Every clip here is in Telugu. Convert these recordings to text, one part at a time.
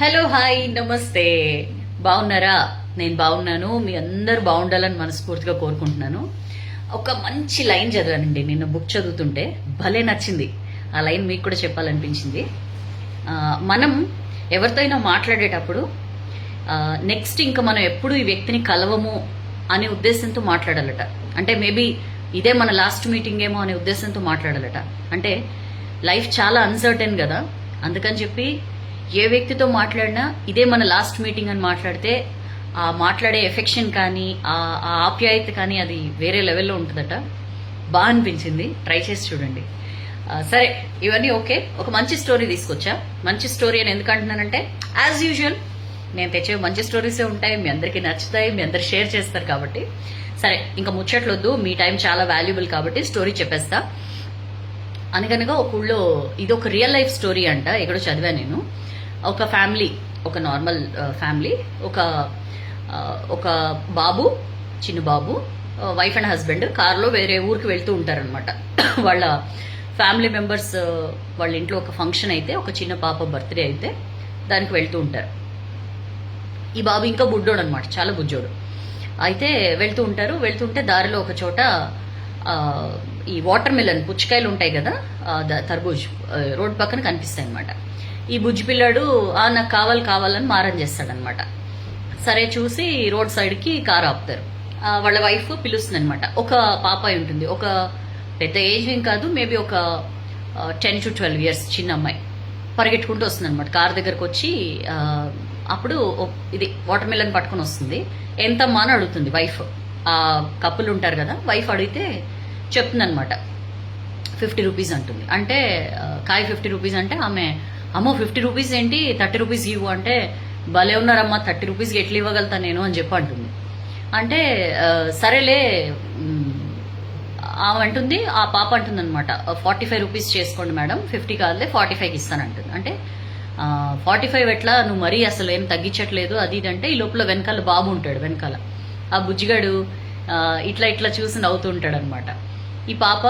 హలో హాయ్ నమస్తే. బాగున్నారా? నేను బాగున్నాను. మీ అందరు బాగుండాలని మనస్ఫూర్తిగా కోరుకుంటున్నాను. ఒక మంచి లైన్ చదివానండి నిన్న బుక్ చదువుతుంటే, భలే నచ్చింది. ఆ లైన్ మీకు కూడా చెప్పాలనిపించింది. మనం ఎవరితో అయినా మాట్లాడేటప్పుడు నెక్స్ట్ ఇంకా మనం ఎప్పుడు ఈ వ్యక్తిని కలవము అనే ఉద్దేశంతో మాట్లాడాలట. అంటే మేబీ ఇదే మన లాస్ట్ మీటింగ్ ఏమో అనే ఉద్దేశంతో మాట్లాడాలట. అంటే లైఫ్ చాలా అన్సర్టెన్ కదా, అందుకని చెప్పి ఏ వ్యక్తితో మాట్లాడినా ఇదే మన లాస్ట్ మీటింగ్ అని మాట్లాడితే ఆ మాట్లాడే ఎఫెక్షన్ కానీ ఆ ఆప్యాయత కానీ అది వేరే లెవెల్లో ఉంటుందట. బాగా అనిపించింది, ట్రై చేసి చూడండి. సరే, ఇవన్నీ ఓకే. ఒక మంచి స్టోరీ తీసుకొచ్చా. మంచి స్టోరీ అని ఎందుకు అంటున్నానంటే, యాజ్ యూజువల్ నేను తెచ్చే మంచి స్టోరీసే ఉంటాయి, మీ అందరికీ నచ్చుతాయి, మీ అందరు షేర్ చేస్తారు కాబట్టి. సరే, ఇంకా ముచ్చట్లొద్దు, మీ టైం చాలా వాల్యుబుల్ కాబట్టి స్టోరీ చెప్పేస్తా. అనగనగా ఒక ఊళ్ళో, ఇది ఒక రియల్ లైఫ్ స్టోరీ అంట, ఎక్కడో చదివాను నేను. ఒక ఫ్యామిలీ, ఒక నార్మల్ ఫ్యామిలీ, ఒక బాబు, చిన్న బాబు, వైఫ్ అండ్ హస్బెండ్ కార్లో వేరే ఊరికి వెళ్తూ ఉంటారనమాట. వాళ్ళ ఫ్యామిలీ మెంబర్స్ వాళ్ళ ఇంట్లో ఒక ఫంక్షన్ అయితే, ఒక చిన్న పాప బర్త్డే అయితే దానికి వెళ్తూ ఉంటారు. ఈ బాబు ఇంకా బుడ్డోడు అనమాట, చాలా బుజ్జోడు. అయితే వెళ్తుంటే దారిలో ఒక చోట ఈ వాటర్ మిలన్ పుచ్చకాయలు ఉంటాయి కదా, తర్బూజ్ రోడ్ పక్కన కనిపిస్తాయి అనమాట. ఈ బుజ్జి పిల్లాడు నాకు కావాలని మారం చేస్తాడనమాట. సరే చూసి రోడ్ సైడ్కి కారు ఆపుతారు. వాళ్ళ వైఫ్ పిలుస్తుంది అనమాట. ఒక పాప ఉంటుంది, ఒక పెద్ద ఏజ్ ఏం కాదు, మేబీ ఒక 10 to 12 years చిన్న అమ్మాయి పరిగెట్టుకుంటూ వస్తుంది అనమాట. కారు దగ్గరకు వచ్చి అప్పుడు ఇది వాటర్ మిలన్ పట్టుకొని వస్తుంది. ఎంతమ్మా అని అడుగుతుంది వైఫ్. ఆ కప్పులు ఉంటారు కదా, వైఫ్ అడిగితే చెప్తుంది అనమాట. 50 రూపీస్ అంటుంది. అంటే కాయ 50 రూపీస్ అంటే ఆమె, అమ్మో 50 రూపీస్ ఏంటి, 30 రూపీస్ ఇవ్వు అంటే, భలే ఉన్నారమ్మా 30 రూపీస్కి ఎట్లా ఇవ్వగలుగుతా నేను అని చెప్పి అంటుంది. అంటే సరేలే ఆమె అంటుంది, ఆ పాప అంటుంది అనమాట, 45 రూపీస్ చేసుకోండి మేడం, 50 కాదులే 45కి ఇస్తానంటుంది. అంటే 45 ఎట్లా, నువ్వు మరీ అసలు ఏం తగ్గించట్లేదు అది ఇది అంటే, ఈ లోపల వెనకాల బాబు ఉంటాడు. వెనకాల ఆ బుజ్జిగాడు ఇట్లా చూసి నవ్వుతూ ఉంటాడు అనమాట. ఈ పాప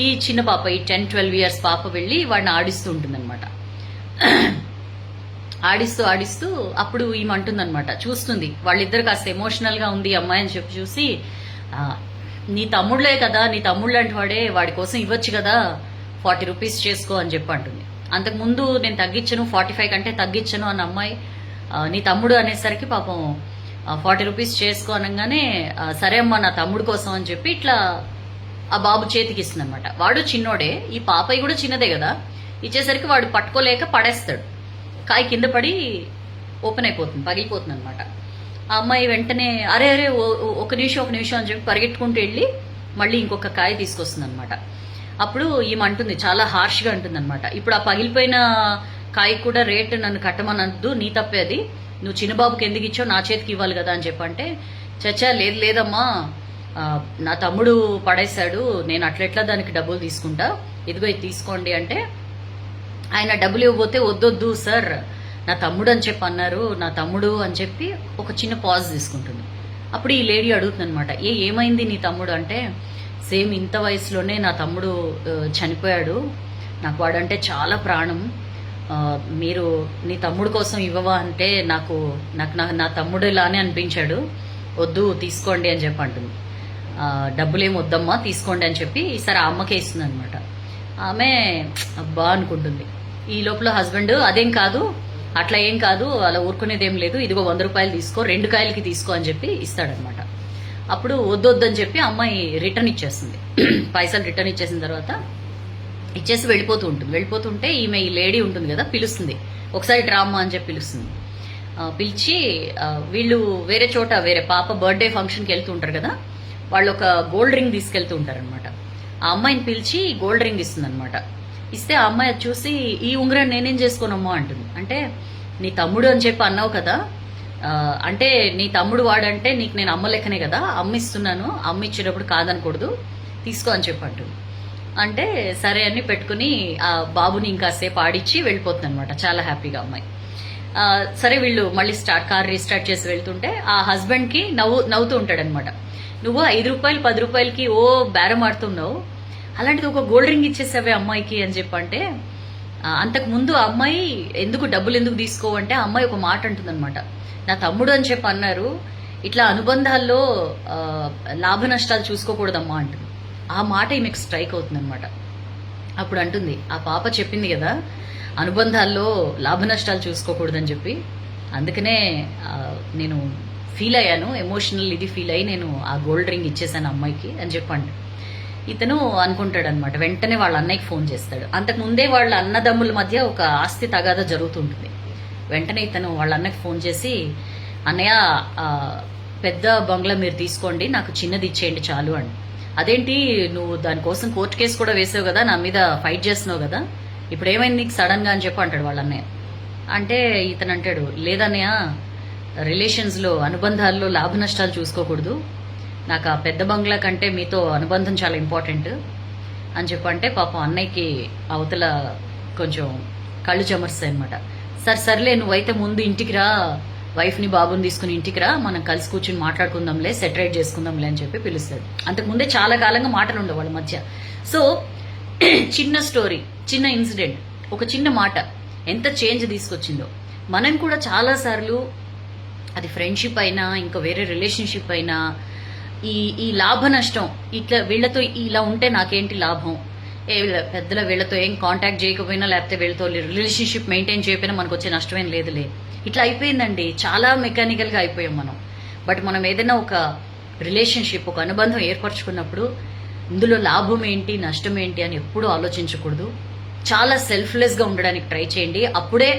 ఈ చిన్న పాప, ఈ 10-12 years పాప వెళ్ళి వాడిని ఆడిస్తూ ఉంటుందన్నమాట. ఆడిస్తూ అప్పుడు ఈమె అంటుందన్నమాట, చూస్తుంది వాళ్ళిద్దరు కాస్త ఎమోషనల్ గా ఉంది అమ్మాయి అని చెప్పి చూసి, నీ తమ్ముళ్ళే కదా, నీ తమ్ముళ్ళు లాంటి వాడే, వాడి కోసం ఇవ్వచ్చు కదా, 40 రూపీస్ చేసుకో అని చెప్పి అంటుంది. అంతకుముందు నేను తగ్గించను, 45 కంటే తగ్గించను అన్న అమ్మాయి నీ తమ్ముడు అనేసరికి పాపం 40 రూపీస్ చేసుకో అనగానే, సరే అమ్మా నా తమ్ముడు కోసం అని చెప్పి ఇట్లా ఆ బాబు చేతికి ఇస్తుంది అనమాట. వాడు చిన్నోడే, ఈ పాపయ్య కూడా చిన్నదే కదా, ఇచ్చేసరికి వాడు పట్టుకోలేక పడేస్తాడు. కాయ కింద పడి ఓపెన్ అయిపోతుంది, పగిలిపోతుంది అనమాట. ఆ అమ్మాయి వెంటనే అరే ఒక నిమిషం అని చెప్పి పరిగెట్టుకుంటూ వెళ్ళి మళ్ళీ ఇంకొక కాయ తీసుకొస్తుంది అనమాట. అప్పుడు ఈమె అంటుంది, చాలా హార్ష్గా అంటుంది అనమాట, ఇప్పుడు ఆ పగిలిపోయిన కాయ కూడా రేట్ నన్ను కట్టమనద్దు, నీ తప్పే అది, నువ్వు చిన్నబాబుకి ఎందుకు ఇచ్చావు, నా చేతికి ఇవ్వాలి కదా అని చెప్పంటే, చచ్చా లేదమ్మా నా తమ్ముడు పడేశాడు, నేను అట్లెట్లా దానికి డబ్బులు తీసుకుంటా, ఇదిగో ఇది తీసుకోండి అంటే, ఆయన డబ్బులు ఇవ్వబోతే వద్దొద్దు సార్ నా తమ్ముడు అని చెప్పి అన్నారు, నా తమ్ముడు అని చెప్పి ఒక చిన్న పాజ్ తీసుకుంటుంది. అప్పుడు ఈ లేడీ అడుగుతుంది అనమాట, ఏమైంది నీ తమ్ముడు అంటే, సేమ్ ఇంత వయసులోనే నా తమ్ముడు చనిపోయాడు, నాకు వాడంటే చాలా ప్రాణం, మీరు నీ తమ్ముడు కోసం ఇవ్వవా అంటే, నాకు నా తమ్ముడు ఇలానే అనిపించాడు, వద్దు తీసుకోండి అని చెప్పి అంటుంది. డబ్బులేం వద్దమ్మా తీసుకోండి అని చెప్పి ఈసారి ఆ అమ్మకే ఇస్తుంది అనమాట. ఆమె అబ్బా అనుకుంటుంది. ఈ లోపల హస్బెండ్, అదేం కాదు, అట్లా ఏం కాదు, అలా ఊరుకునేదేం లేదు, ఇదిగో 100 రూపాయలు తీసుకో, 2 కాయలకి తీసుకో అని చెప్పి ఇస్తాడనమాట. అప్పుడు వద్దని చెప్పి అమ్మాయి రిటర్న్ ఇచ్చేస్తుంది. పైసలు రిటర్న్ ఇచ్చేసిన తర్వాత ఇచ్చేసి వెళ్ళిపోతుంటే ఈమె, ఈ లేడీ ఉంటుంది కదా, పిలుస్తుంది, ఒకసారి డ్రామా అని చెప్పి పిలుస్తుంది. పిలిచి వీళ్ళు వేరే పాప బర్త్డే ఫంక్షన్కి వెళ్తూ ఉంటారు కదా, వాళ్ళు ఒక గోల్డ్ రింగ్ తీసుకెళ్తూ ఉంటారనమాట. ఆ అమ్మాయిని పిలిచి గోల్డ్ రింగ్ ఇస్తుంది అనమాట. ఇస్తే ఆ అమ్మాయి చూసి, ఈ ఉంగరం నేనేం చేసుకోనమ్మా అంటుంది. అంటే నీ తమ్ముడు అని చెప్పి అన్నావు కదా, అంటే నీ తమ్ముడు వాడంటే నీకు నేను అమ్మ లెక్కనే కదా, అమ్మ ఇస్తున్నాను, అమ్మ ఇచ్చేటప్పుడు కాదనకూడదు, తీసుకో అని చెప్పి అంటుంది. అంటే సరే అని పెట్టుకుని ఆ బాబుని ఇంకాసేపు ఆడిచ్చి వెళ్ళిపోతుంది అనమాట, చాలా హ్యాపీగా అమ్మాయి. సరే వీళ్ళు మళ్ళీ కార్ రీస్టార్ట్ చేసి వెళ్తుంటే ఆ హస్బెండ్కి నవ్వుతూ ఉంటాడనమాట. నువ్వు 5 రూపాయలు 10 రూపాయలకి బేరం ఆడుతున్నావు, అలాంటిది ఒక గోల్డ్ రింగ్ ఇచ్చేసావే అమ్మాయికి అని చెప్పంటే, అంతకు ముందు ఆ అమ్మాయి డబ్బులు ఎందుకు తీసుకోవంటే ఆ అమ్మాయి ఒక మాట అంటుందన్నమాట. నా తమ్ముడు అని చెప్పి అన్నారు, ఇట్లా అనుబంధాల్లో లాభ నష్టాలు చూసుకోకూడదమ్మా అంటుంది. ఆ మాట ఈమెకు స్ట్రైక్ అవుతుందన్నమాట. అప్పుడు అంటుంది, ఆ పాప చెప్పింది కదా అనుబంధాల్లో లాభ నష్టాలు చూసుకోకూడదని చెప్పి, అందుకనే నేను ఫీల్ అయ్యాను, ఎమోషనల్ ఇది ఫీల్ అయ్యి నేను ఆ గోల్డ్ రింగ్ ఇచ్చేసాను అమ్మాయికి అని చెప్పండి. ఇతను అనుకుంటాడు అనమాట. వెంటనే వాళ్ళ అన్నయ్యకి ఫోన్ చేస్తాడు. అంతకు ముందే వాళ్ళ అన్నదమ్ముల మధ్య ఒక ఆస్తి తగాదా జరుగుతుంటుంది. వెంటనే ఇతను వాళ్ళ అన్నకి ఫోన్ చేసి, అన్నయ్య పెద్ద బంగ్లా మీరు తీసుకోండి, నాకు చిన్నది ఇచ్చేయండి చాలు అని. అదేంటి నువ్వు దానికోసం కోర్టు కేసు కూడా వేసావు కదా, నా మీద ఫైట్ చేస్తున్నావు కదా, ఇప్పుడు ఏమైంది నీకు సడన్ గా అని చెప్పి అంటాడు వాళ్ళ అన్నయ్య. అంటే ఇతను అంటాడు, లేదన్నయ్య, రిలేషన్స్లో అనుబంధాల్లో లాభ నష్టాలు చూసుకోకూడదు, నాకు ఆ పెద్ద బంగ్లా కంటే మీతో అనుబంధం చాలా ఇంపార్టెంట్ అని చెప్పంటే పాపం అన్నయ్యకి అవతల కొంచెం కళ్ళు చెమర్స్తాయి అనమాట. సర్లే నువ్వైతే ముందు ఇంటికి రా, వైఫ్ని బాబుని తీసుకుని ఇంటికి రా, మనం కలిసి కూర్చుని మాట్లాడుకుందాంలే, సెటరేట్ చేసుకుందాంలే అని చెప్పి పిలుస్తాడు. అంతకుముందే చాలా కాలంగా మాటలు ఉండవు వాళ్ళ మధ్య. సో చిన్న స్టోరీ, చిన్న ఇన్సిడెంట్, ఒక చిన్న మాట ఎంత చేంజ్ తీసుకొచ్చిందో. మనం కూడా చాలాసార్లు అది ఫ్రెండ్షిప్ అయినా ఇంకా వేరే రిలేషన్షిప్ అయినా ఈ లాభ నష్టం, ఇట్లా వీళ్ళతో ఇలా ఉంటే నాకేంటి లాభం, పెద్దల వీళ్ళతో ఏం కాంటాక్ట్ చేయకపోయినా లేకపోతే వీళ్ళతో రిలేషన్షిప్ మెయింటైన్ చేయకపోయినా మనకు వచ్చే నష్టమేం లేదులే, ఇట్లా అయిపోయిందండి. చాలా మెకానికల్గా అయిపోయాం మనం. బట్ మనం ఏదైనా ఒక రిలేషన్షిప్, ఒక అనుబంధం ఏర్పరచుకున్నప్పుడు ఇందులో లాభం ఏంటి నష్టం ఏంటి అని ఎప్పుడూ ఆలోచించకూడదు. చాలా సెల్ఫ్లెస్గా ఉండడానికి ట్రై చేయండి. అప్పుడే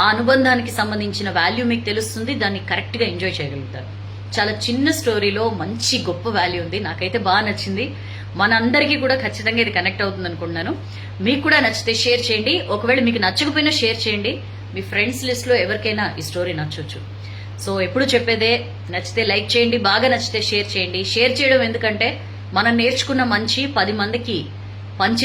ఆ అనుబంధానికి సంబంధించిన వాల్యూ మీకు తెలుస్తుంది, దాన్ని కరెక్ట్గా ఎంజాయ్ చేయగలుగుతారు. చాలా చిన్న స్టోరీలో మంచి గొప్ప వాల్యూ ఉంది. నాకైతే బాగా నచ్చింది. మనందరికీ కూడా ఖచ్చితంగా ఇది కనెక్ట్ అవుతుంది అనుకుంటున్నాను. మీకు కూడా నచ్చితే షేర్ చేయండి. ఒకవేళ మీకు నచ్చకపోయినా షేర్ చేయండి. మీ ఫ్రెండ్స్ లిస్ట్లో ఎవరికైనా ఈ స్టోరీ నచ్చొచ్చు. సో ఎప్పుడు చెప్పేదే, నచ్చితే లైక్ చేయండి, బాగా నచ్చితే షేర్ చేయండి. షేర్ చేయడం ఎందుకంటే మనం నేర్చుకున్న మంచి 10 మందికి పంచి